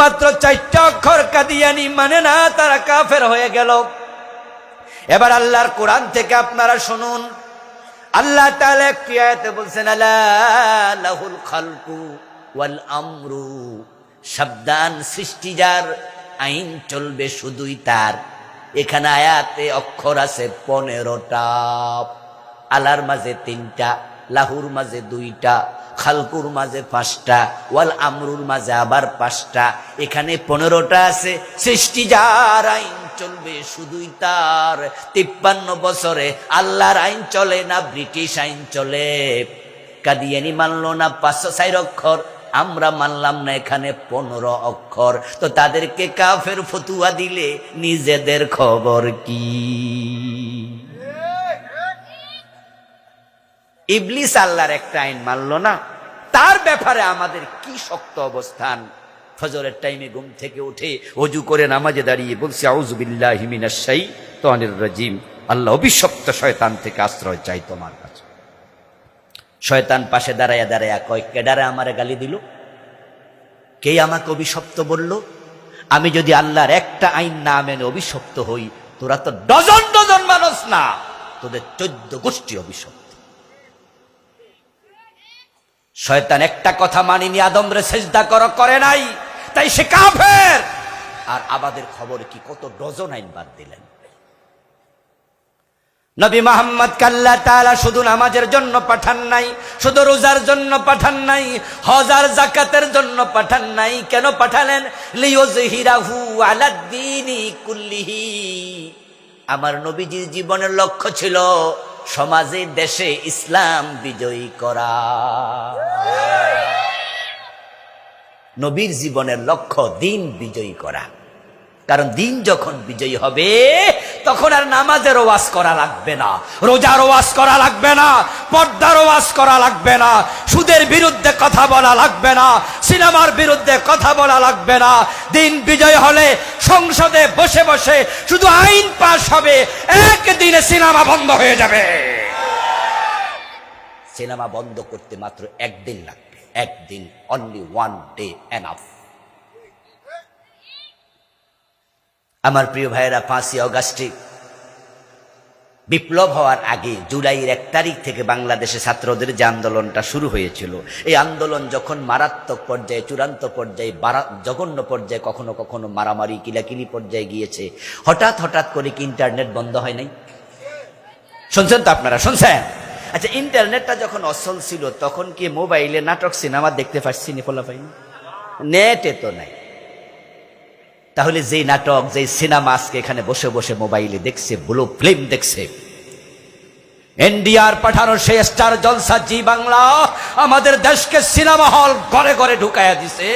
মাত্র 4টা অক্ষর কাদিয়ানি মানে না, তারা কাফের হয়ে গেল। এবার আল্লাহর কোরআন থেকে আপনারা শুনুন, আল্লাহ তাআলা একটি আয়াতে বলছেন, আলা লাহুল খালকু ওয়াল আমরু, সাবধান, সৃষ্টি যার, আইন চলবে শুধুই তার। এখানে আয়াতে অক্ষর আছে 15টা, আলার মাঝে 3টা, লাহুর মাঝে 2টা, খালকুর মাঝে 5টা, ওয়াল আমরুর মাঝে আবার 5টা। এখানে 15টা আছে। সৃষ্টি যার, আইন চলবে শুধুই তার। 53 বছরে আল্লাহর আইন চলে না ব্রিটিশ আইন চলে। কাদিয়ানি মানলো না 504 অক্ষর, আমরা মানলাম না এখানে 15 অক্ষর। তো তাদেরকে কাফের ফতুয়া দিলে নিজেদের খবর কি? ইবলিস আল্লাহর একটা আইন মানলো না, তার ব্যাপারে আমাদের কি শক্ত অবস্থান। ফজরের টাইমে ঘুম থেকে উঠে ওযু করে নামাজে দাঁড়িয়ে বলছি, আউযু বিল্লাহি মিনাশ শাইতানির রাজিম, আল্লাহ অভিশপ্ত শয়তান থেকে আশ্রয় চাই তোমার কাছে। শয়তান পাশে দাঁড়ায়া দাঁড়ায়া কয়, কেডারে আমারে গালি দিল? কে আমাকে অভিশপ্ত বলল? আমি যদি আল্লাহর একটা আইন না মেনে অভিশপ্ত হই, তোরা তো ডজন ডজন মানুষ না, তোদের 14 গোষ্ঠী অভিশপ্ত। শয়তান একটা কথা মানিনি, আদমরে সেজদা করো, করে নাই, তাই সে কাফের। আর আমাদের খবর কি, কত ডজন আইন বাদ দিলেন। নবী মুহাম্মদ আল্লাহ তাআলা শুধু নামাজের জন্য পাঠান নাই, শুধু রোজার জন্য পাঠান নাই, হজ আর যাকাতের জন্য পাঠান নাই। কেন পাঠালেন? লিইয়ুযহিরাহু আলাদ-দীনি কুল্লিহি। আমার নবীজির জীবনের লক্ষ্য ছিল সমাজে, দেশে ইসলাম বিজয়ী করা। নবীর জীবনের লক্ষ্য দিন বিজয়ী করা। কারণ দিন যখন বিজয়ী হবে, তখন আর নামাজের ওয়াজ করা লাগবে না, রোজার ওয়াজ করা লাগবে না, পর্দার ওয়াজ করা লাগবে না, সুদের বিরুদ্ধে কথা বলা লাগবে না, সিনেমার বিরুদ্ধে কথা বলা লাগবে না। দিন বিজয় হলে সংসদে বসে বসে শুধু আইন পাস হবে, একদিনে সিনেমা বন্ধ হয়ে যাবে। সিনেমা বন্ধ করতে মাত্র একদিন লাগবে, একদিন, অনলি ওয়ান ডে এনাফ। আমার প্রিয় ভাইয়েরা, 5ই অগাস্টে বিপ্লব হওয়ার আগে জুলাইয়ের 1 তারিখ থেকে বাংলাদেশে ছাত্রদের যে আন্দোলনটা শুরু হয়েছিল, এই আন্দোলন যখন মারাত্মক পর্যায়ে, চূড়ান্ত পর্যায়ে, জঘন্য পর্যায়ে, কখনো কখনো মারামারি কিলাকিলি পর্যায়ে গিয়েছে, হঠাৎ হঠাৎ করে কি ইন্টারনেট বন্ধ হয় নাই? শুনছেন তো আপনারা? শুনছেন? আচ্ছা, ইন্টারনেটটা যখন অচল ছিল, তখন কি মোবাইলে নাটক সিনেমা দেখতে পাচ্ছি নি? ফলা পাইনি, নেটে তো নাই। তাহলে যেই নাটক, যেই সিনেমা আজকে এখানে বসে বসে মোবাইলে দেখছে, ব্লু ফিল্ম দেখছে, এনডিআর পাঠানো সেই স্টার জলসা জি বাংলা আমাদের দেশকে সিনেমা হল ঘরে ঘরে ঢুকাইয়া দিছে।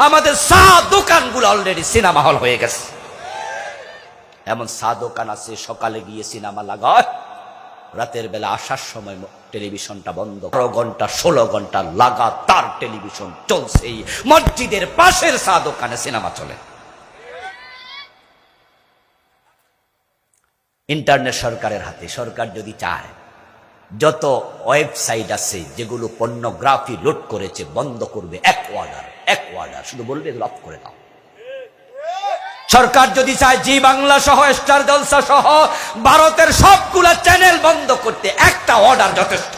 আমাদের চা দোকানগুলো অলরেডি সিনেমা হল হয়ে গেছে। এমন চা দোকান আছে, সকালে গিয়ে সিনেমা লাগায়, রাতের বেলা আসার সময় টেলিভিশনটা বন্ধ। 12 ঘন্টা 16 ঘন্টা লাগাতার টেলিভিশন চলছে। মসজিদের পাশের চা দোকানে সিনেমা চলে। ইন্টারনেট সরকারের হাতে। সরকার যদি চায়, যত ওয়েবসাইট আছে যেগুলো পর্নোগ্রাফি লোড করেছে বন্ধ করবে, এক অর্ডার, শুধু বলবে এগুলো অফ করে দাও। সরকার যদি চায় জি বাংলা সহ, স্টার জলসা সহ ভারতের সবগুলা চ্যানেল বন্ধ করতে, একটা অর্ডার যথেষ্ট।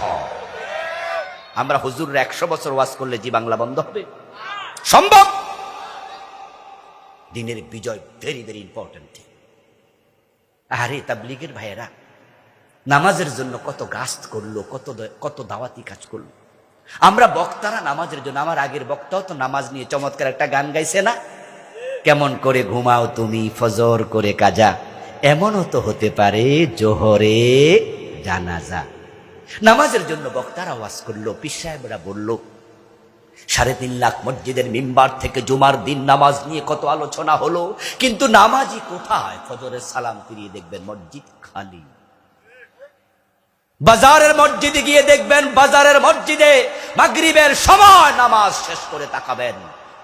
আমরা হুজুররা 100 বছর ওয়াজ করলে জি বাংলা বন্ধ হবে? সম্ভব? দিনের বিজয় ভেরি ভেরি ইম্পর্টেন্ট। আরে তাবলীগের ভাইয়েরা নামাজের জন্য কত গাছ করলো, কত দাওয়াতি কাজ করলো। আমরা বক্তারা নামাজের জন্য, আমার আগের বক্তাও তো নামাজ নিয়ে চমৎকার একটা গান গাইছে না? কেমন করে ঘুমাও তুমি ফজর করে কাজা, এমনও তো হতে পারে জোহরে জানাজা। নামাজের জন্য বক্তারা ওয়াজ করলো, পীর সাহেবরা বলল। 3.5 লাখ মসজিদের মিম্বার থেকে জুমার দিন নামাজ নিয়ে কত আলোচনা হলো, কিন্তু নামাজি কোথায়? ফজরের সালাম ফিরিয়ে দেখবেন মসজিদ খালি। বাজারের মসজিদে গিয়ে দেখবেন, বাজারের মসজিদে মাগরিবের সময় নামাজ শেষ করে তাকাবেন,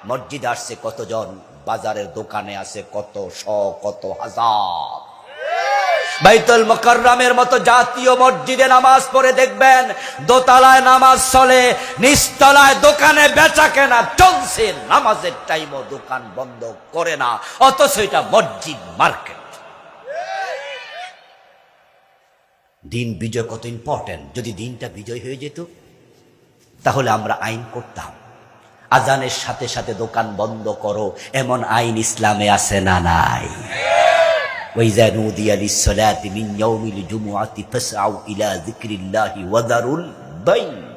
মসজিদে আসছে কতজন, বাজারের দোকানে আছে কত শ, কত হাজার। বাইতুল মুকাররমের মতো জাতীয় মসজিদে নামাজ পড়ে দেখবেন দোতলায় নামাজ চলে, নিচতলায় দোকানে বেচা কেনা চলছে, নামাজের টাইমও দোকান বন্ধ করে না, অথচ এটা মসজিদ মার্কেট। দিন বিজয় কত ইম্পর্টেন্ট। যদি দিনটা বিজয় হয়ে যেত তাহলে আমরা আইন করতাম, আজানের সাথে সাথে দোকান বন্ধ করো, এমন আইন ইসলামে আছে না নাই? وإذا نودي للصلاة من يوم الجمعة فاسعوا إلى ذكر الله وذروا البيع